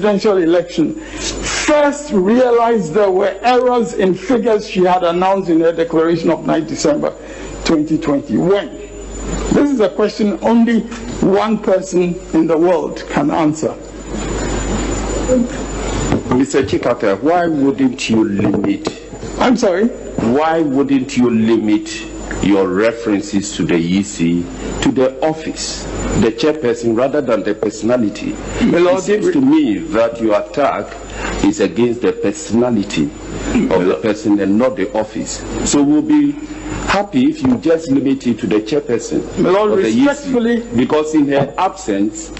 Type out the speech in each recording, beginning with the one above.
presidential election first realized there were errors in figures she had announced in her declaration of 9 December 2020? When? This is a question only one person in the world can answer. Mr. Tsikata, why wouldn't you limit? I'm sorry? Why wouldn't you limit your references to the EC to the office, the chairperson, rather than the personality? It seems to me that your attack is against the personality of the person and not the office. So we'll be happy if you just limit it to the chairperson of the EC, because in her absence,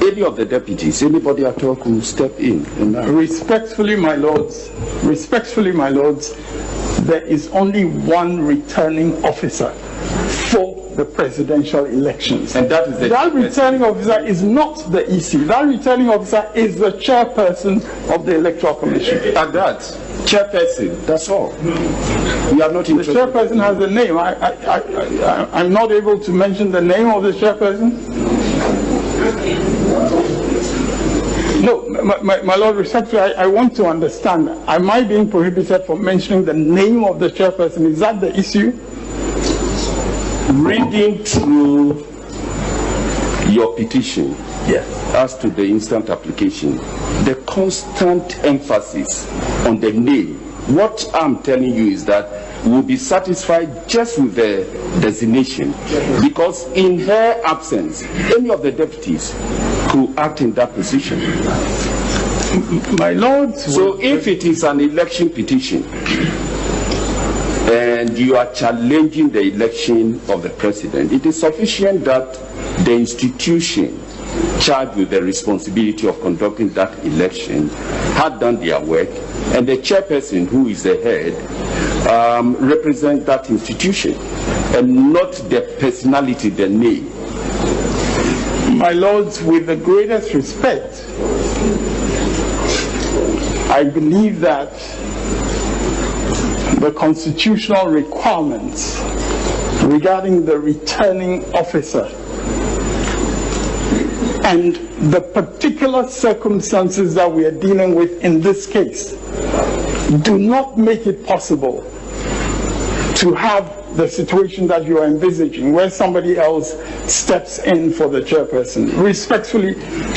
any of the deputies, anybody at all could step in. Respectfully, my lords, there is only one returning officer for the presidential elections. And that is that returning officer is not the EC. That returning officer is the chairperson of the Electoral Commission. And that chairperson, that's all. We are not interested. The chairperson has a name. I'm not able to mention the name of the chairperson. No, my lord, respectfully, I want to understand. Am I being prohibited from mentioning the name of the chairperson? Is that the issue? Reading through your petition, yes, as to the instant application, the constant emphasis on the name. What I'm telling you is that we'll be satisfied just with the designation, because in her absence, any of the deputies could act in that position. My lord. So if it is an election petition and you are challenging the election of the president, it is sufficient that the institution charged with the responsibility of conducting that election had done their work, and the chairperson, who is the head, represent that institution and not the personality, the name. My lords, with the greatest respect, I believe that the constitutional requirements regarding the returning officer and the particular circumstances that we are dealing with in this case do not make it possible to have the situation that you are envisaging, where somebody else steps in for the chairperson. Respectfully,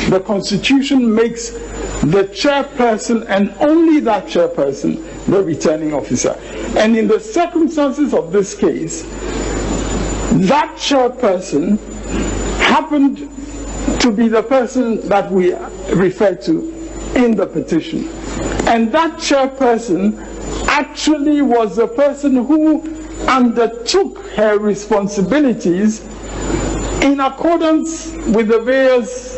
the Constitution makes the chairperson and only that chairperson the returning officer. And in the circumstances of this case, that chairperson happened to be the person that we refer to in the petition. And that chairperson actually was the person who undertook her responsibilities in accordance with the various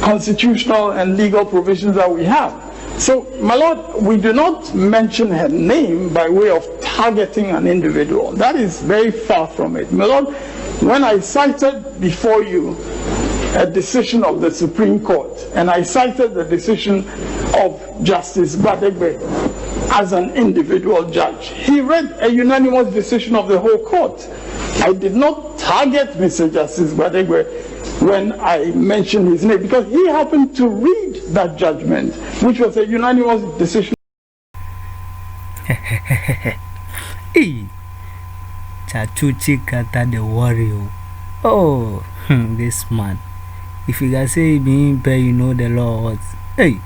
constitutional and legal provisions that we have. So, my lord, we do not mention her name by way of targeting an individual. That is very far from it. My lord, when I cited before you a decision of the Supreme Court, and I cited the decision of Justice Badegbe as an individual judge, he read a unanimous decision of the whole court. I did not target Mr. Justice Badegbe when I mentioned his name, because he happened to read that judgment, which was a unanimous decision. Hey, Tsikata the warrior. Oh, this man. If you guys say being pay, you know the law. What? Hey,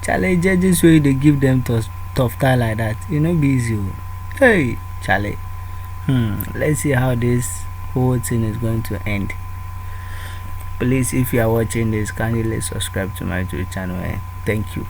Charlie, judges way they give them tough time like that. You know, be easy. Hey, Charlie. Let's see how this whole thing is going to end. Please, if you are watching this, kindly subscribe to my YouTube channel. Thank you.